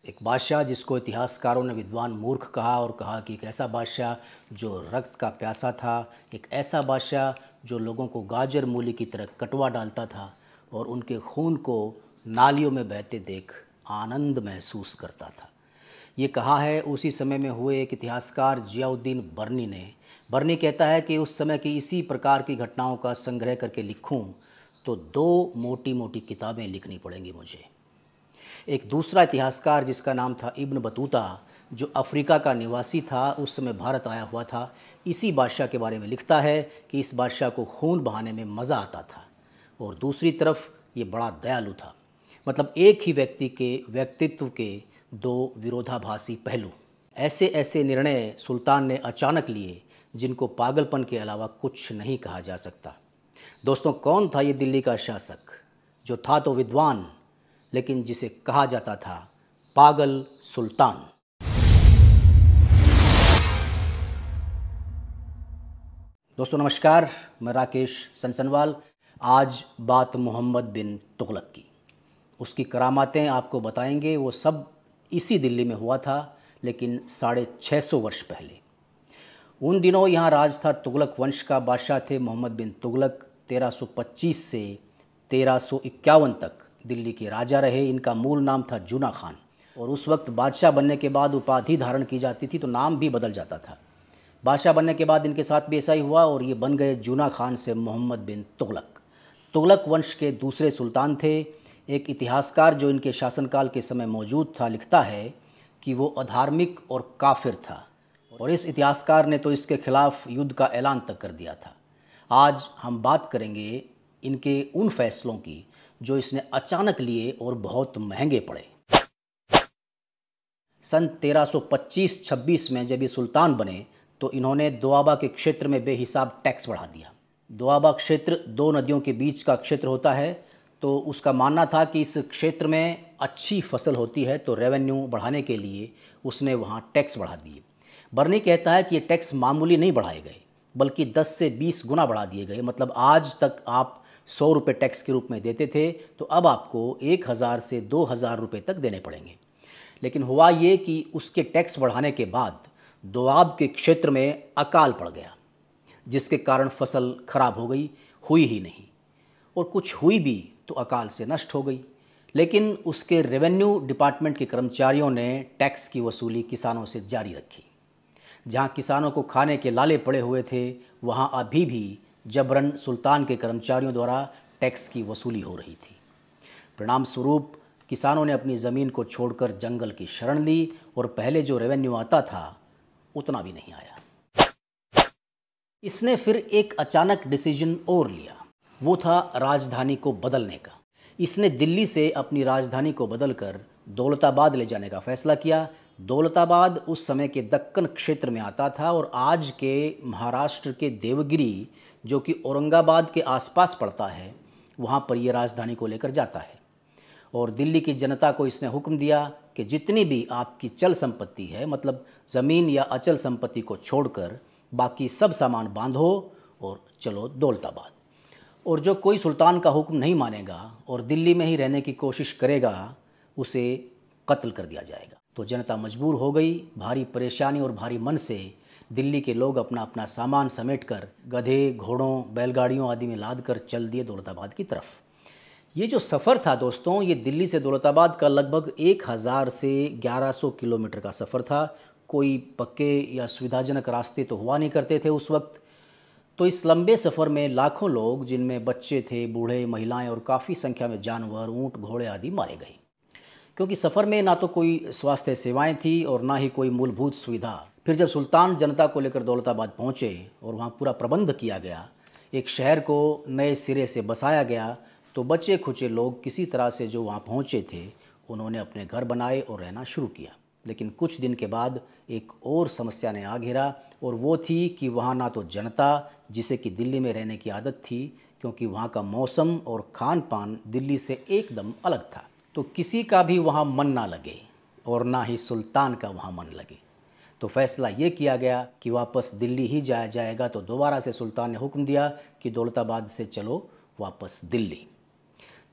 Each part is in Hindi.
एक बादशाह जिसको इतिहासकारों ने विद्वान मूर्ख कहा और कहा कि एक ऐसा बादशाह जो रक्त का प्यासा था, एक ऐसा बादशाह जो लोगों को गाजर मूली की तरह कटवा डालता था और उनके खून को नालियों में बहते देख आनंद महसूस करता था। ये कहा है उसी समय में हुए एक इतिहासकार जियाउद्दीन बर्नी ने। बर्नी कहता है कि उस समय की इसी प्रकार की घटनाओं का संग्रह करके लिखूं तो 2 मोटी मोटी किताबें लिखनी पड़ेंगी मुझे। एक दूसरा इतिहासकार जिसका नाम था इब्न बतूता, जो अफ्रीका का निवासी था, उस समय भारत आया हुआ था, इसी बादशाह के बारे में लिखता है कि इस बादशाह को खून बहाने में मज़ा आता था और दूसरी तरफ ये बड़ा दयालु था। मतलब एक ही व्यक्ति के व्यक्तित्व के 2 विरोधाभासी पहलू। ऐसे ऐसे निर्णय सुल्तान ने अचानक लिए जिनको पागलपन के अलावा कुछ नहीं कहा जा सकता। दोस्तों, कौन था ये दिल्ली का शासक जो था तो विद्वान, लेकिन जिसे कहा जाता था पागल सुल्तान। दोस्तों नमस्कार, मैं राकेश सनसनवाल। आज बात मोहम्मद बिन तुगलक की, उसकी करामातें आपको बताएंगे। वो सब इसी दिल्ली में हुआ था, लेकिन 650 वर्ष पहले। उन दिनों यहाँ राज था तुगलक वंश का। बादशाह थे मोहम्मद बिन तुगलक। 1325 से 1351 तक दिल्ली के राजा रहे। इनका मूल नाम था जूना खान और उस वक्त बादशाह बनने के बाद उपाधि धारण की जाती थी तो नाम भी बदल जाता था। बादशाह बनने के बाद इनके साथ भी ऐसा ही हुआ और ये बन गए जूना खान से मोहम्मद बिन तुगलक। तुगलक वंश के दूसरे सुल्तान थे। एक इतिहासकार जो इनके शासनकाल के समय मौजूद था लिखता है कि वो अधार्मिक और काफिर था और इस इतिहासकार ने तो इसके खिलाफ युद्ध का ऐलान तक कर दिया था। आज हम बात करेंगे इनके उन फैसलों की जो इसने अचानक लिए और बहुत महंगे पड़े। सन 1325-26 में जब ये सुल्तान बने तो इन्होंने दोआबा के क्षेत्र में बेहिसाब टैक्स बढ़ा दिया। दोआबा क्षेत्र 2 नदियों के बीच का क्षेत्र होता है, तो उसका मानना था कि इस क्षेत्र में अच्छी फसल होती है, तो रेवेन्यू बढ़ाने के लिए उसने वहाँ टैक्स बढ़ा दिए। बर्नी कहता है कि ये टैक्स मामूली नहीं बढ़ाए गए, बल्कि 10 से 20 गुना बढ़ा दिए गए। मतलब आज तक आप 100 रुपये टैक्स के रूप में देते थे, तो अब आपको 1000 से 2000 रुपये तक देने पड़ेंगे। लेकिन हुआ ये कि उसके टैक्स बढ़ाने के बाद दोआब के क्षेत्र में अकाल पड़ गया, जिसके कारण फसल खराब हो गई। हुई ही नहीं, और कुछ हुई भी तो अकाल से नष्ट हो गई। लेकिन उसके रेवेन्यू डिपार्टमेंट के कर्मचारियों ने टैक्स की वसूली किसानों से जारी रखी। जहाँ किसानों को खाने के लाले पड़े हुए थे, वहाँ अभी भी जबरन सुल्तान के कर्मचारियों द्वारा टैक्स की वसूली हो रही थी। परिणाम स्वरूप किसानों ने अपनी ज़मीन को छोड़कर जंगल की शरण ली और पहले जो रेवेन्यू आता था उतना भी नहीं आया। इसने फिर एक अचानक डिसीजन और लिया, वो था राजधानी को बदलने का। इसने दिल्ली से अपनी राजधानी को बदलकर दौलताबाद ले जाने का फैसला किया। दौलताबाद उस समय के दक्कन क्षेत्र में आता था और आज के महाराष्ट्र के देवगिरी, जो कि औरंगाबाद के आसपास पड़ता है, वहाँ पर यह राजधानी को लेकर जाता है। और दिल्ली की जनता को इसने हुक्म दिया कि जितनी भी आपकी चल संपत्ति है, मतलब ज़मीन या अचल संपत्ति को छोड़कर बाकी सब सामान बांधो और चलो दौलताबाद। और जो कोई सुल्तान का हुक्म नहीं मानेगा और दिल्ली में ही रहने की कोशिश करेगा, उसे कत्ल कर दिया जाएगा। तो जनता मजबूर हो गई। भारी परेशानी और भारी मन से दिल्ली के लोग अपना अपना सामान समेटकर गधे, घोड़ों, बैलगाड़ियों आदि में लाद कर चल दिए दौलताबाद की तरफ। ये जो सफ़र था दोस्तों, ये दिल्ली से दौलताबाद का लगभग 1000 से 1100 किलोमीटर का सफ़र था। कोई पक्के या सुविधाजनक रास्ते तो हुआ नहीं करते थे उस वक्त। तो इस लंबे सफ़र में लाखों लोग, जिनमें बच्चे थे, बूढ़े, महिलाएं और काफ़ी संख्या में जानवर, ऊँट, घोड़े आदि मारे गए। क्योंकि सफ़र में ना तो कोई स्वास्थ्य सेवाएं थी और ना ही कोई मूलभूत सुविधा। फिर जब सुल्तान जनता को लेकर दौलताबाद पहुँचे और वहाँ पूरा प्रबंध किया गया, एक शहर को नए सिरे से बसाया गया, तो बचे खुचे लोग किसी तरह से जो वहाँ पहुँचे थे, उन्होंने अपने घर बनाए और रहना शुरू किया। लेकिन कुछ दिन के बाद एक और समस्या ने आ घेरा, और वो थी कि वहाँ ना तो जनता, जिसे कि दिल्ली में रहने की आदत थी, क्योंकि वहाँ का मौसम और खान पान दिल्ली से एकदम अलग था, तो किसी का भी वहाँ मन ना लगे और ना ही सुल्तान का वहाँ मन लगे। तो फैसला ये किया गया कि वापस दिल्ली ही जाया जाएगा। तो दोबारा से सुल्तान ने हुक्म दिया कि दौलताबाद से चलो वापस दिल्ली।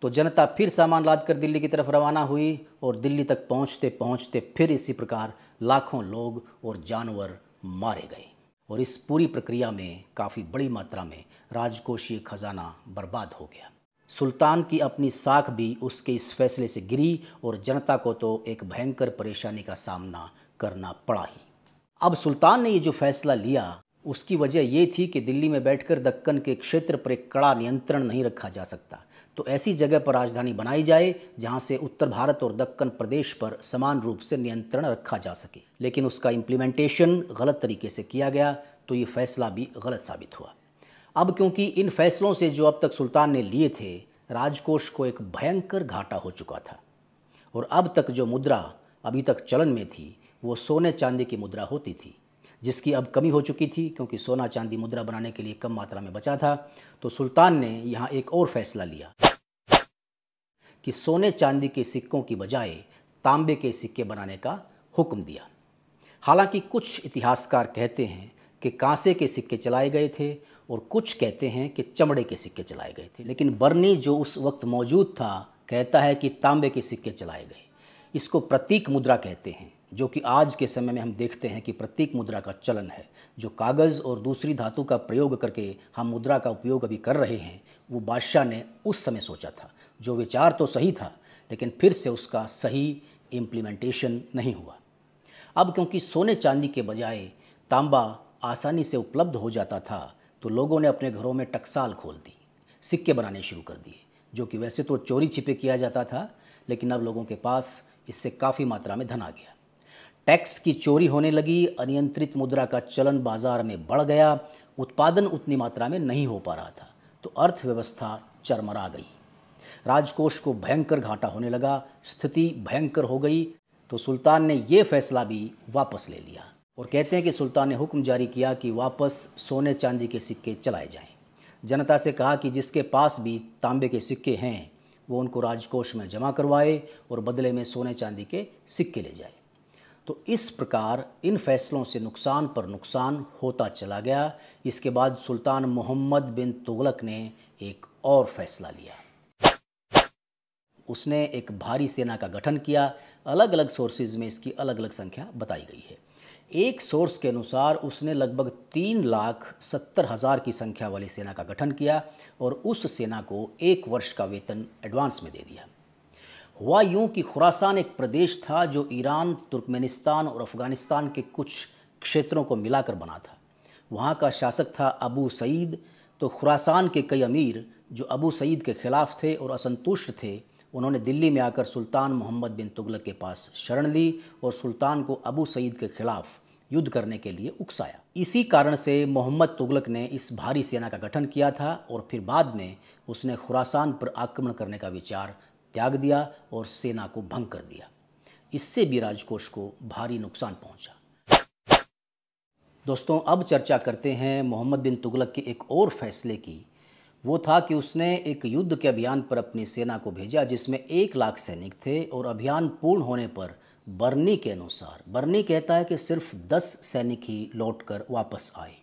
तो जनता फिर सामान लाद कर दिल्ली की तरफ रवाना हुई और दिल्ली तक पहुंचते पहुंचते फिर इसी प्रकार लाखों लोग और जानवर मारे गए और इस पूरी प्रक्रिया में काफ़ी बड़ी मात्रा में राजकोषीय खजाना बर्बाद हो गया। सुल्तान की अपनी साख भी उसके इस फैसले से गिरी और जनता को तो एक भयंकर परेशानी का सामना करना पड़ा ही। अब सुल्तान ने ये जो फैसला लिया उसकी वजह ये थी कि दिल्ली में बैठकर दक्कन के क्षेत्र पर एक कड़ा नियंत्रण नहीं रखा जा सकता, तो ऐसी जगह पर राजधानी बनाई जाए जहां से उत्तर भारत और दक्कन प्रदेश पर समान रूप से नियंत्रण रखा जा सके। लेकिन उसका इम्प्लीमेंटेशन गलत तरीके से किया गया, तो ये फैसला भी गलत साबित हुआ। अब क्योंकि इन फैसलों से जो अब तक सुल्तान ने लिए थे, राजकोष को एक भयंकर घाटा हो चुका था और अब तक जो मुद्रा अभी तक चलन में थी वो सोने चांदी की मुद्रा होती थी, जिसकी अब कमी हो चुकी थी क्योंकि सोना चांदी मुद्रा बनाने के लिए कम मात्रा में बचा था। तो सुल्तान ने यहाँ एक और फैसला लिया कि सोने चांदी के सिक्कों की बजाय तांबे के सिक्के बनाने का हुक्म दिया। हालांकि कुछ इतिहासकार कहते हैं कि कांसे के सिक्के चलाए गए थे और कुछ कहते हैं कि चमड़े के सिक्के चलाए गए थे, लेकिन बर्नी जो उस वक्त मौजूद था कहता है कि तांबे के सिक्के चलाए गए। इसको प्रतीक मुद्रा कहते हैं, जो कि आज के समय में हम देखते हैं कि प्रतीक मुद्रा का चलन है। जो कागज़ और दूसरी धातु का प्रयोग करके हम मुद्रा का उपयोग अभी कर रहे हैं, वो बादशाह ने उस समय सोचा था। जो विचार तो सही था, लेकिन फिर से उसका सही इम्प्लीमेंटेशन नहीं हुआ। अब क्योंकि सोने चांदी के बजाय तांबा आसानी से उपलब्ध हो जाता था, तो लोगों ने अपने घरों में टकसाल खोल दी, सिक्के बनाने शुरू कर दिए, जो कि वैसे तो चोरी छिपे किया जाता था, लेकिन अब लोगों के पास इससे काफ़ी मात्रा में धन आ गया। टैक्स की चोरी होने लगी, अनियंत्रित मुद्रा का चलन बाजार में बढ़ गया, उत्पादन उतनी मात्रा में नहीं हो पा रहा था, तो अर्थव्यवस्था चरमरा गई, राजकोष को भयंकर घाटा होने लगा, स्थिति भयंकर हो गई। तो सुल्तान ने ये फैसला भी वापस ले लिया और कहते हैं कि सुल्तान ने हुक्म जारी किया कि वापस सोने चांदी के सिक्के चलाए जाएं। जनता से कहा कि जिसके पास भी तांबे के सिक्के हैं वो उनको राजकोष में जमा करवाए और बदले में सोने चांदी के सिक्के ले जाए। तो इस प्रकार इन फैसलों से नुकसान पर नुकसान होता चला गया। इसके बाद सुल्तान मोहम्मद बिन तुगलक ने एक और फैसला लिया। उसने एक भारी सेना का गठन किया। अलग अलग सोर्सेज में इसकी अलग अलग संख्या बताई गई है। एक सोर्स के अनुसार उसने लगभग 3,70,000 की संख्या वाली सेना का गठन किया और उस सेना को 1 वर्ष का वेतन एडवांस में दे दिया। हुआ यूं कि खुरासान एक प्रदेश था जो ईरान, तुर्कमेनिस्तान और अफ़गानिस्तान के कुछ क्षेत्रों को मिलाकर बना था। वहाँ का शासक था अबू सईद। तो खुरासान के कई अमीर जो अबू सईद के ख़िलाफ़ थे और असंतुष्ट थे, उन्होंने दिल्ली में आकर सुल्तान मोहम्मद बिन तुगलक के पास शरण ली और सुल्तान को अबू सईद के खिलाफ युद्ध करने के लिए उकसाया। इसी कारण से मोहम्मद तुगलक ने इस भारी सेना का गठन किया था और फिर बाद में उसने खुरासान पर आक्रमण करने का विचार त्याग दिया और सेना को भंग कर दिया। इससे भी राजकोष को भारी नुकसान पहुंचा। दोस्तों, अब चर्चा करते हैं मोहम्मद बिन तुगलक के एक और फैसले की। वो था कि उसने एक युद्ध के अभियान पर अपनी सेना को भेजा जिसमें 1 लाख सैनिक थे और अभियान पूर्ण होने पर बर्नी के अनुसार, बर्नी कहता है कि सिर्फ 10 सैनिक ही लौटकर वापस आए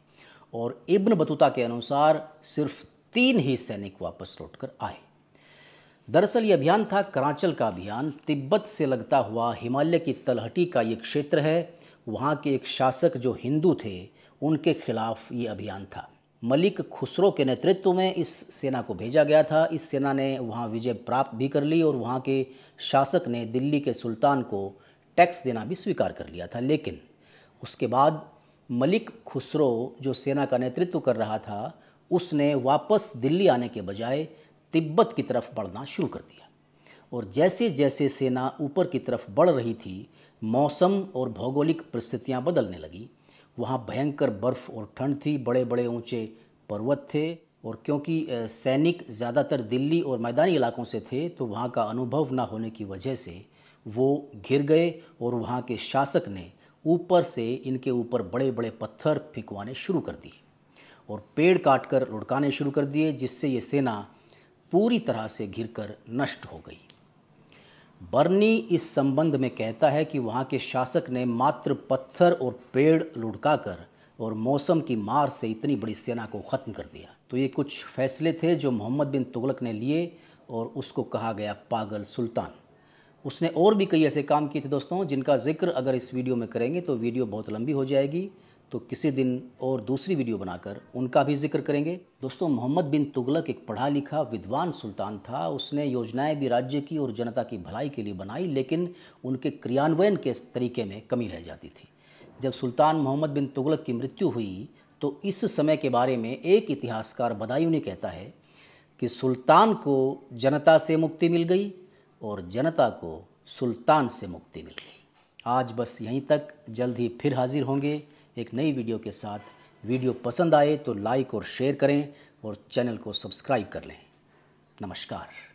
और इब्न बतूता के अनुसार सिर्फ 3 ही सैनिक वापस लौटकर आए। दरअसल ये अभियान था करांचल का अभियान। तिब्बत से लगता हुआ हिमालय की तलहटी का ये क्षेत्र है। वहाँ के एक शासक जो हिंदू थे, उनके खिलाफ ये अभियान था। मलिक खुसरो के नेतृत्व में इस सेना को भेजा गया था। इस सेना ने वहाँ विजय प्राप्त भी कर ली और वहाँ के शासक ने दिल्ली के सुल्तान को टैक्स देना भी स्वीकार कर लिया था। लेकिन उसके बाद मलिक खुसरो जो सेना का नेतृत्व कर रहा था, उसने वापस दिल्ली आने के बजाय तिब्बत की तरफ बढ़ना शुरू कर दिया। और जैसे जैसे सेना ऊपर की तरफ बढ़ रही थी, मौसम और भौगोलिक परिस्थितियाँ बदलने लगी। वहाँ भयंकर बर्फ़ और ठंड थी, बड़े बड़े ऊंचे पर्वत थे और क्योंकि सैनिक ज़्यादातर दिल्ली और मैदानी इलाकों से थे, तो वहाँ का अनुभव ना होने की वजह से वो घिर गए और वहाँ के शासक ने ऊपर से इनके ऊपर बड़े बड़े पत्थर फेंकवाने शुरू कर दिए और पेड़ काटकर लुढ़काने शुरू कर दिए, जिससे ये सेना पूरी तरह से घिरकर नष्ट हो गई। बर्नी इस संबंध में कहता है कि वहाँ के शासक ने मात्र पत्थर और पेड़ लुढ़काकर और मौसम की मार से इतनी बड़ी सेना को ख़त्म कर दिया। तो ये कुछ फैसले थे जो मोहम्मद बिन तुगलक ने लिए और उसको कहा गया पागल सुल्तान। उसने और भी कई ऐसे काम किए थे दोस्तों, जिनका जिक्र अगर इस वीडियो में करेंगे तो वीडियो बहुत लंबी हो जाएगी, तो किसी दिन और दूसरी वीडियो बनाकर उनका भी जिक्र करेंगे। दोस्तों, मोहम्मद बिन तुगलक एक पढ़ा लिखा विद्वान सुल्तान था। उसने योजनाएं भी राज्य की और जनता की भलाई के लिए बनाई, लेकिन उनके क्रियान्वयन के तरीके में कमी रह जाती थी। जब सुल्तान मोहम्मद बिन तुगलक की मृत्यु हुई तो इस समय के बारे में एक इतिहासकार बदायूनी कहता है कि सुल्तान को जनता से मुक्ति मिल गई और जनता को सुल्तान से मुक्ति मिल गई। आज बस यहीं तक, जल्द ही फिर हाजिर होंगे एक नई वीडियो के साथ। वीडियो पसंद आए तो लाइक और शेयर करें और चैनल को सब्सक्राइब कर लें। नमस्कार।